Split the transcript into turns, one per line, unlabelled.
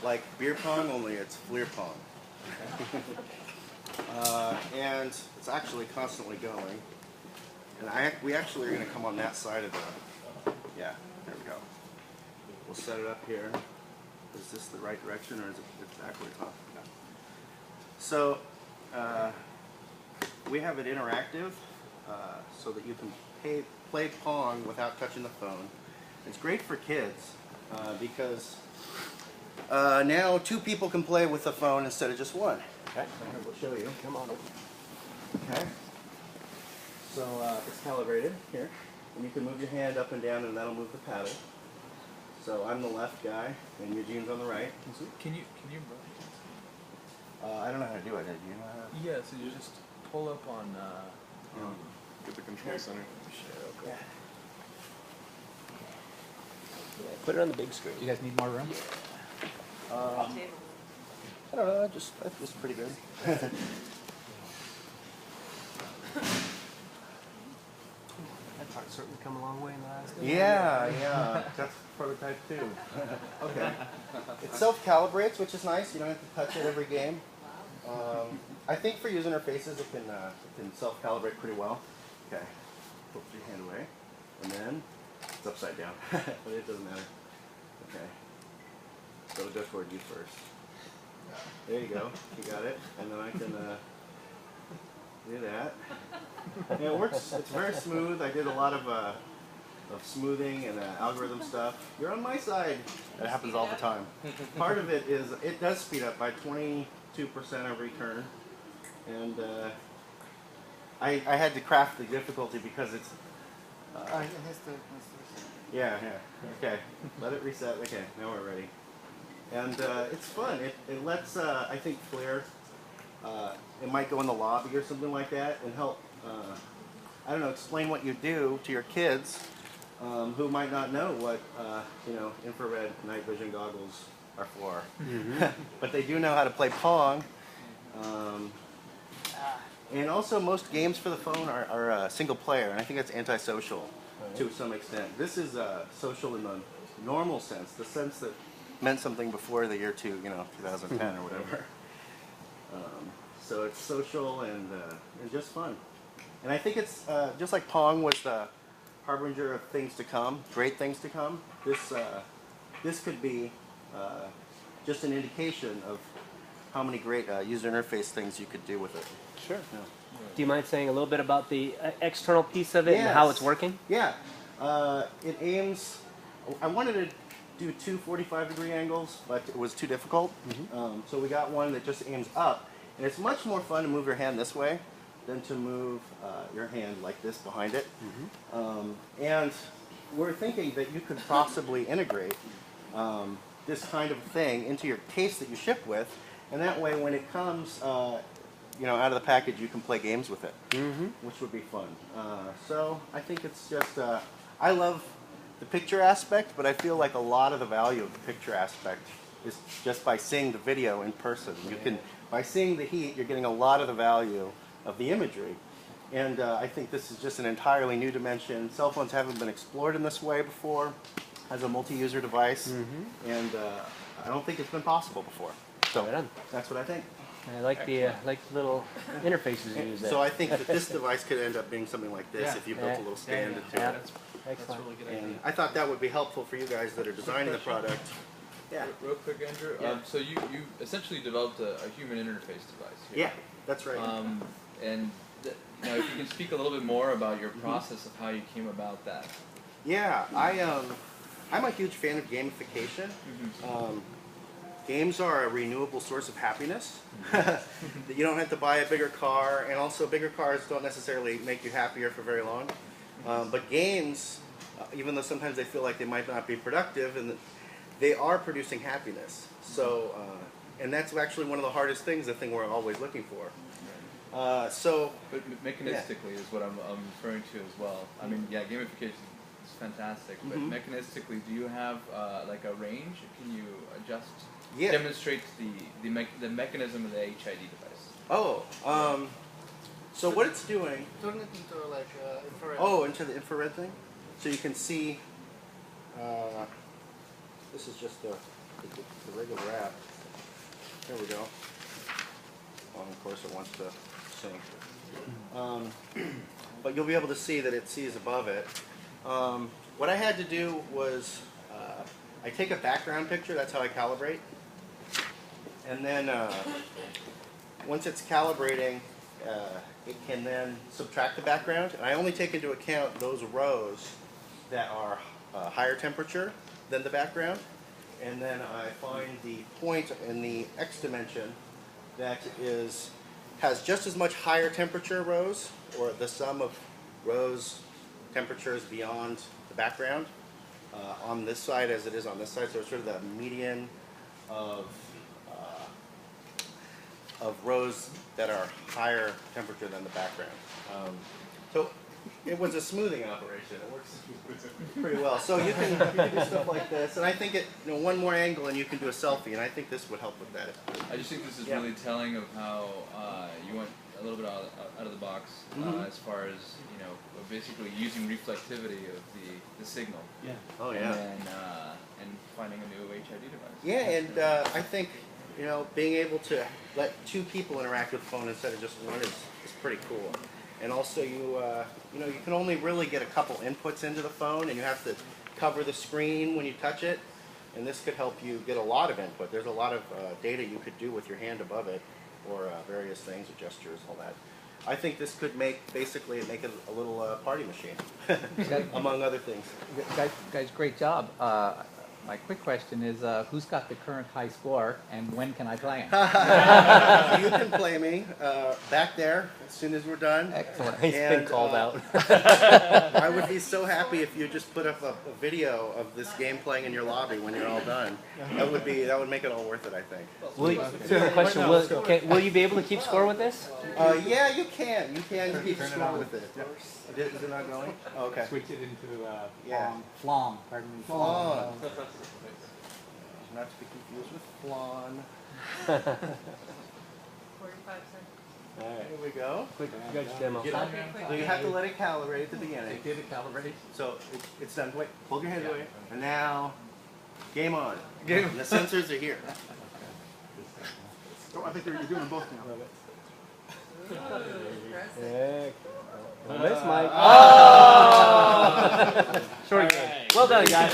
like beer pong, only it's FLIR pong. And it's actually constantly going. And we actually are going to come on that side of the, yeah, there we go. We'll set it up here. Is this the right direction or is it backwards? Huh? No. So we have it interactive so that you can play Pong without touching the phone. It's great for kids because now 2 people can play with the phone instead of just 1. Okay, we'll show you. Come on. Okay. So it's calibrated here, and you can move your hand up and down, and that'll move the paddle. So I'm the left guy, and Eugene's on the right.
Can you move?
I don't know how to do it. Do you know how to?
Yeah, so you just pull up on.
Get the control center.
Sure. Okay.
Put it on the big screen.
You guys need more room?
I don't know. This is pretty good.
That part's certainly come a long way in the last.
Yeah. That's prototype 2. Okay. It self-calibrates, which is nice. You don't have to touch it every game. I think for user interfaces, it can self-calibrate pretty well. Okay. Put your hand away, and then it's upside down, but it doesn't matter. Okay. So it'll go toward you first. There you go. You got it. And then I can do that. And it works. It's very smooth. I did a lot of smoothing and algorithm stuff. You're on my side. That happens all the time. Part of it is it does speed up by 22% every turn. And I had to craft the difficulty because it's... yeah. Okay. Let it reset. Okay, now we're ready. And it's fun. It lets, I think, FLIR, it might go in the lobby or something like that and help, I don't know, explain what you do to your kids who might not know what, infrared night vision goggles are for. Mm-hmm. But they do know how to play Pong. And also most games for the phone are single player, and I think that's antisocial to some extent. This is social in the normal sense, the sense that meant something before the year 2010 or whatever. So it's social and just fun. And I think it's just like Pong was the harbinger of things to come, great things to come. This could be just an indication of how many great user interface things you could do with it.
Sure.
Yeah.
Do you mind saying a little bit about the external piece of it and how it's working?
Yeah. It aims... I wanted to do 2 45-degree angles, but it was too difficult. Mm-hmm. So we got one that just aims up. And it's much more fun to move your hand this way than to move your hand like this behind it. Mm-hmm. And we're thinking that you could possibly integrate this kind of thing into your case that you ship with, and that way when it comes out of the package, you can play games with it, mm-hmm. which would be fun. So I think it's just, I love the picture aspect, but I feel like a lot of the value of the picture aspect is just by seeing the video in person. You can, by seeing the heat, you're getting a lot of the value of the imagery. And I think this is just an entirely new dimension. Cell phones haven't been explored in this way before as a multi-user device, mm-hmm. and I don't think it's been possible before. So that's what I think.
I like the little interfaces you use there.
So I think that this device could end up being something like this if you built a little stand into it.
That's a really good idea.
And I thought that would be helpful for you guys that are designing the product. Yeah.
Real quick, Andrew.
Yeah.
So you essentially developed a human interface device here.
Yeah, that's right.
And if you can speak a little bit more about your process of how you came about that.
Yeah, I'm a huge fan of gamification. Mm-hmm. Games are a renewable source of happiness. You don't have to buy a bigger car, and also bigger cars don't necessarily make you happier for very long. But games, even though sometimes they feel like they might not be productive, and they are producing happiness. So, and that's actually one of the hardest things, the thing we're always looking for.
But mechanistically is what I'm referring to as well. I mean, yeah, gamification is fantastic, but
mm-hmm.
mechanistically, do you have like a range? Can you adjust?
Yeah.
Demonstrate the mechanism of the HID device.
Oh, so what it's doing...
Turn it into like infrared.
Oh, into the infrared thing? So you can see... this is just the the regular wrap. There we go. Well, of course it wants to sync. But you'll be able to see that it sees above it. What I had to do was I take a background picture, that's how I calibrate. And then once it's calibrating, it can then subtract the background. And I only take into account those rows that are higher temperature than the background. And then I find the point in the X dimension that has just as much higher temperature rows, or the sum of rows temperatures beyond the background on this side as it is on this side. So it's sort of the median of rows that are higher temperature than the background. So it was a smoothing operation. It works pretty well. So you can do stuff like this, and I think one more angle and you can do a selfie, and I think this would help with that.
I just think this is really telling of how you went a little bit out of the box as far as basically using reflectivity of the signal.
Yeah.
Oh yeah.
And finding a new HID device.
Yeah, and I think being able to let two people interact with the phone instead of just one is pretty cool. And also you can only really get a couple inputs into the phone, and you have to cover the screen when you touch it. And this could help you get a lot of input. There's a lot of data you could do with your hand above it, or various things, or gestures, all that. I think this could make it a little party machine, among other things.
Guys, great job. My quick question is, who's got the current high score, and when can I play him?
You can play me back there as soon as we're done.
Excellent.
He's been called out.
I would be so happy if you just put up a video of this game playing in your lobby when you're all done. That would make it all worth it, I think.
Will you be able to keep score with this?
Yeah, you can. You can keep score with it. Is it not going? Oh, okay.
Switch it into
Flong. Pardon me.
Flong. Not to be confused with flan.
45 cents.
All right, here we go.
Quick demo.
So you have to let it calibrate at the beginning.
Did it calibrate?
So it's done. Wait, hold your hands away. And now, game on. And the sensors are here.
Oh, I think you're doing both now.
Don't miss, Mike. Oh! Short game. Well done, guys.